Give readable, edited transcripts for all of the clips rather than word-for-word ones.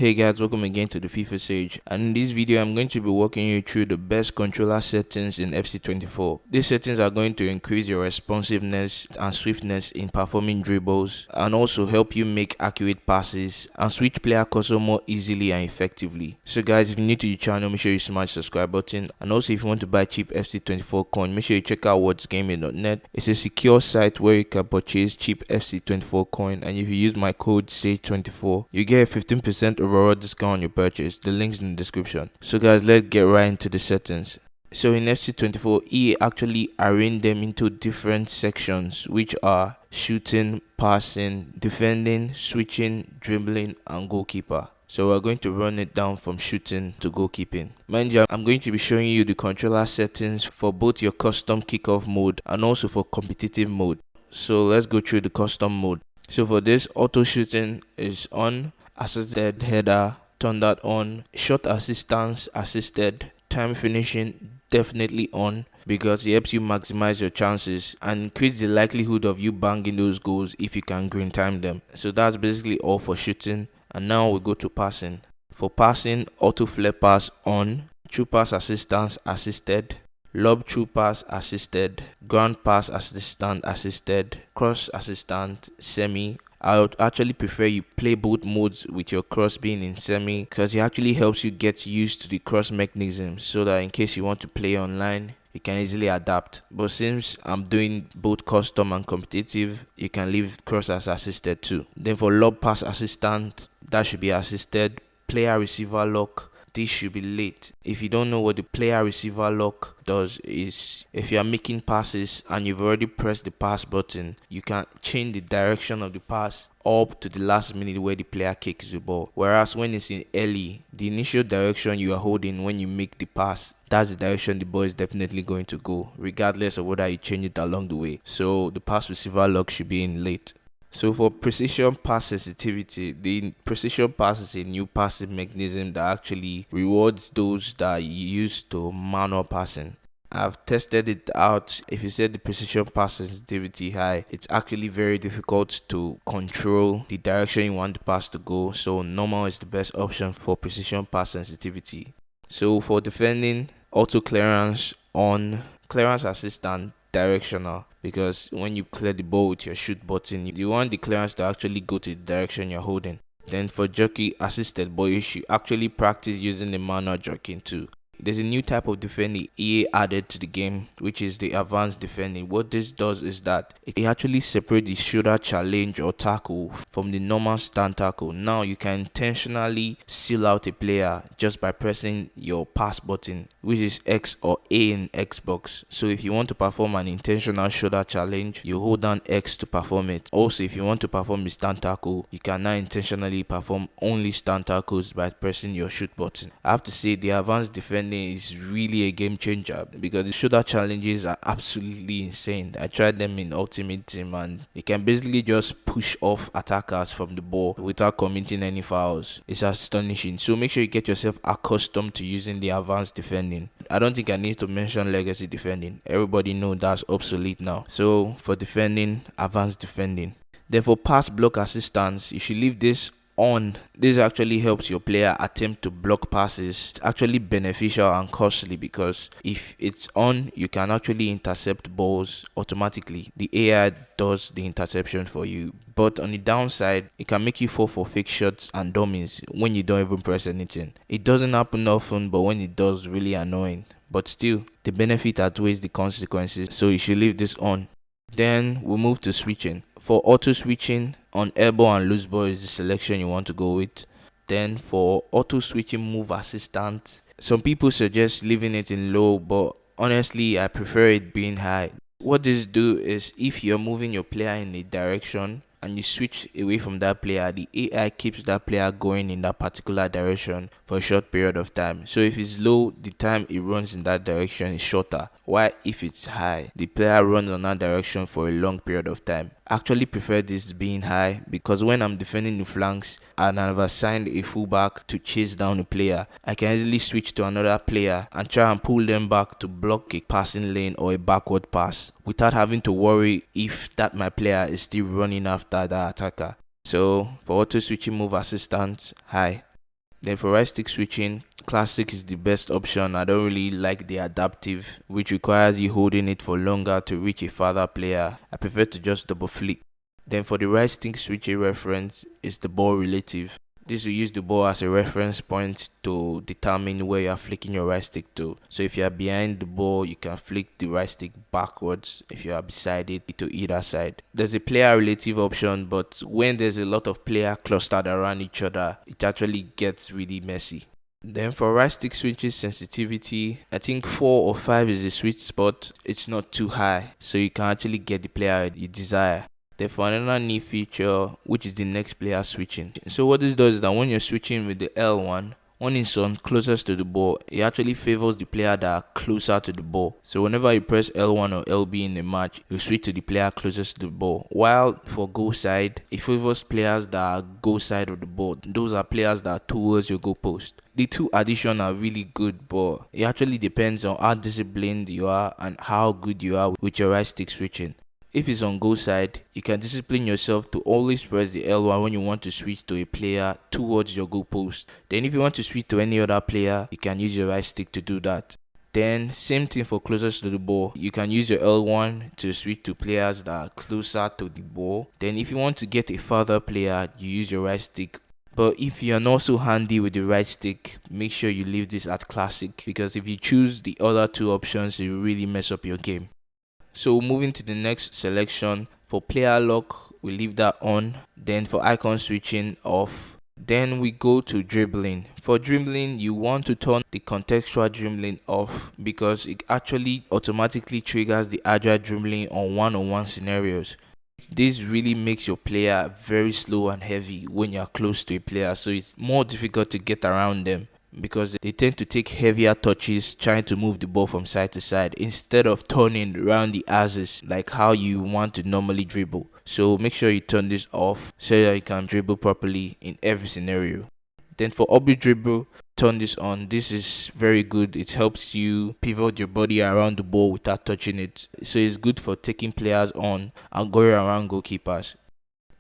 Hey guys, welcome again to the FIFA Sage, and in this video I'm going to be walking you through the best controller settings in FC24. These settings are going to increase your responsiveness and swiftness in performing dribbles and also help you make accurate passes and switch player cursor more easily and effectively. So guys, if you're new to the channel, make sure you smash the subscribe button, and also if you want to buy cheap FC24 coin, make sure you check out whatsgaming.net. It's a secure site where you can purchase cheap FC24 coin, and if you use my code SAGE24 you get a 15% overall discount on your purchase. The link's in the description. So guys, let's get right into the settings. So in FC24, EA actually arranged them into different sections, which are shooting, passing, defending, switching, dribbling, and goalkeeper. So we're going to run it down from shooting to goalkeeping. Mind you, I'm going to be showing you the controller settings for both your custom kickoff mode and also for competitive mode. So let's go through the custom mode. So for this, auto shooting is on, assisted header turn that on, shot assistance assisted, time finishing definitely on because it helps you maximize your chances and increase the likelihood of you banging those goals if you can green time them. So that's basically all for shooting. And now we go to passing. For passing, auto flare pass on, true pass assistance assisted, lob true pass assisted, ground pass assistant assisted, cross assistant semi. I would actually prefer you play both modes with your cross being in semi because it actually helps you get used to the cross mechanism so that in case you want to play online you can easily adapt. But since I'm doing both custom and competitive, you can leave cross as assisted too. Then for lob pass assistant, that should be assisted. Player receiver lock, this should be late. If you don't know what the player receiver lock does, is if you are making passes and you've already pressed the pass button, you can change the direction of the pass up to the last minute where the player kicks the ball. Whereas when it's in early, the initial direction you are holding when you make the pass, that's the direction the ball is definitely going to go, regardless of whether you change it along the way. So the pass receiver lock should be in late. So for precision pass sensitivity, the precision pass is a new passing mechanism that actually rewards those that you use to manual passing. I've tested it out. If you set the precision pass sensitivity high, it's actually very difficult to control the direction you want the pass to go. So normal is the best option for precision pass sensitivity. So for defending, auto clearance on, clearance assistant directional, because when you clear the ball with your shoot button, you want the clearance to actually go to the direction you're holding. Then for jockey assisted, but you should actually practice using the manual jockeying too. There's a new type of defending EA added to the game, which is the advanced defending. What this does is that it actually separates the shoulder challenge or tackle from the normal stand tackle. Now you can intentionally seal out a player just by pressing your pass button, which is X or A in Xbox. So if you want to perform an intentional shoulder challenge, you hold down X to perform it. Also, if you want to perform the stand tackle, you can now intentionally perform only stand tackles by pressing your shoot button. I have to say the advanced defending is really a game changer because the shoulder challenges are absolutely insane. I tried them in Ultimate Team and you can basically just push off attackers from the ball without committing any fouls. It's astonishing. So make sure you get yourself accustomed to using the advanced defending. I don't think I need to mention legacy defending. Everybody knows that's obsolete now. So for defending, advanced defending. Then for pass block assistance, you should leave this on. This actually helps your player attempt to block passes. It's actually beneficial and costly because if it's on, you can actually intercept balls automatically. The AI does the interception for you. But on the downside, it can make you fall for fake shots and dummies when you don't even press anything. It doesn't happen often, but when it does, really annoying. But still, the benefit outweighs the consequences, so you should leave this on. Then we'll move to switching. For auto switching, on elbow and loose ball is the selection you want to go with. Then for auto switching move assistant, some people suggest leaving it in low, but honestly I prefer it being high. What this do is if you're moving your player in a direction and you switch away from that player, the AI keeps that player going in that particular direction for a short period of time. So if it's low, the time it runs in that direction is shorter. While if it's high, the player runs on that direction for a long period of time. I actually prefer this being high because when I'm defending the flanks and I've assigned a fullback to chase down a player, I can easily switch to another player and try and pull them back to block a passing lane or a backward pass without having to worry if that my player is still running after that attacker. So for auto switching move assistance, high. Then for right stick switching, classic is the best option. I don't really like the adaptive, which requires you holding it for longer to reach a farther player. I prefer to just double flick. Then for the right stick switching reference is the ball relative. This will use the ball as a reference point to determine where you are flicking your right stick to. So if you are behind the ball, you can flick the right stick backwards. If you are beside it, to either side. There's a player relative option, but when there's a lot of player clustered around each other, it actually gets really messy. Then for right stick switches sensitivity, I think 4 or 5 is the sweet spot. It's not too high, so you can actually get the player you desire. Then for another new feature, which is the next player switching. So what this does is that when you're switching with the L1, when it's on closest to the ball, it actually favors the player that are closer to the ball. So whenever you press L1 or LB in a match, you switch to the player closest to the ball. While for goal side, it favors players that are goal side of the ball. Those are players that are towards your goal post. The two additions are really good, but it actually depends on how disciplined you are and how good you are with your right stick switching. If it's on goal side, you can discipline yourself to always press the L1 when you want to switch to a player towards your goal post. Then if you want to switch to any other player, you can use your right stick to do that. Then same thing for closest to the ball. You can use your L1 to switch to players that are closer to the ball. Then if you want to get a further player, you use your right stick. But if you're not so handy with the right stick, make sure you leave this at classic, because if you choose the other two options, it will really mess up your game. So moving to the next selection, for player lock, we leave that on. Then for icon switching, off. Then we go to dribbling. For dribbling, you want to turn the contextual dribbling off, because it actually automatically triggers the agile dribbling on one-on-one scenarios. This really makes your player very slow and heavy when you're close to a player, so it's more difficult to get around them, because they tend to take heavier touches trying to move the ball from side to side instead of turning around the axis like how you want to normally dribble. So make sure you turn this off so that you can dribble properly in every scenario. Then for oblique dribble, turn this on. This is very good. It helps you pivot your body around the ball without touching it. So it's good for taking players on and going around goalkeepers.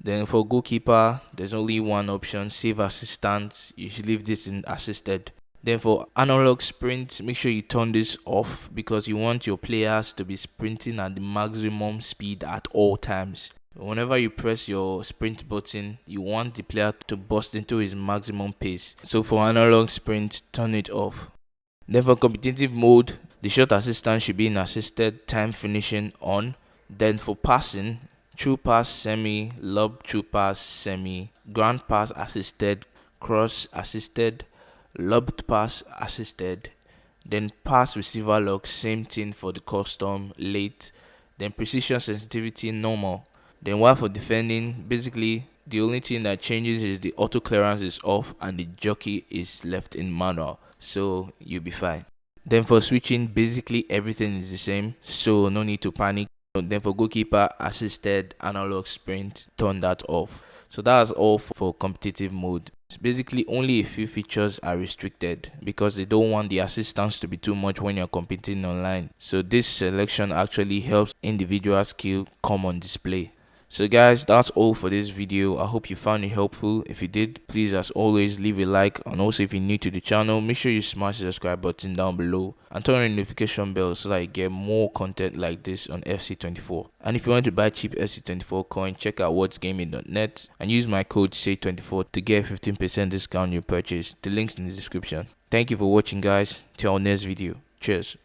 Then for goalkeeper, there's only one option, save assistant. You should leave this in assisted. Then for analog sprint, make sure you turn this off, because you want your players to be sprinting at the maximum speed at all times. Whenever you press your sprint button, you want the player to burst into his maximum pace. So for analog sprint, turn it off. Then for competitive mode, the shot assistant should be in assisted, time finishing on. Then for passing, true pass semi, lob true pass semi, ground pass assisted, cross assisted, lobbed pass assisted. Then pass receiver lock, same thing for the custom, late. Then precision sensitivity normal. Then while for defending, basically the only thing that changes is the auto clearance is off and the jockey is left in manual, so you'll be fine. Then for switching, basically everything is the same, so no need to panic. Then for goalkeeper, assisted, analog sprint, turn that off. So that's all for competitive mode. Basically only a few features are restricted, because they don't want the assistance to be too much when you're competing online. So this selection actually helps individual skill come on display. So guys, that's all for this video. I hope you found it helpful. If you did, please as always leave a like, and also if you're new to the channel, make sure you smash the subscribe button down below and turn on the notification bell so that you get more content like this on FC24. And if you want to buy cheap FC24 coin, check out whatsgaming.net and use my code SAY24 to get 15% discount on your purchase. The link's in the description. Thank you for watching guys. Till our next video. Cheers.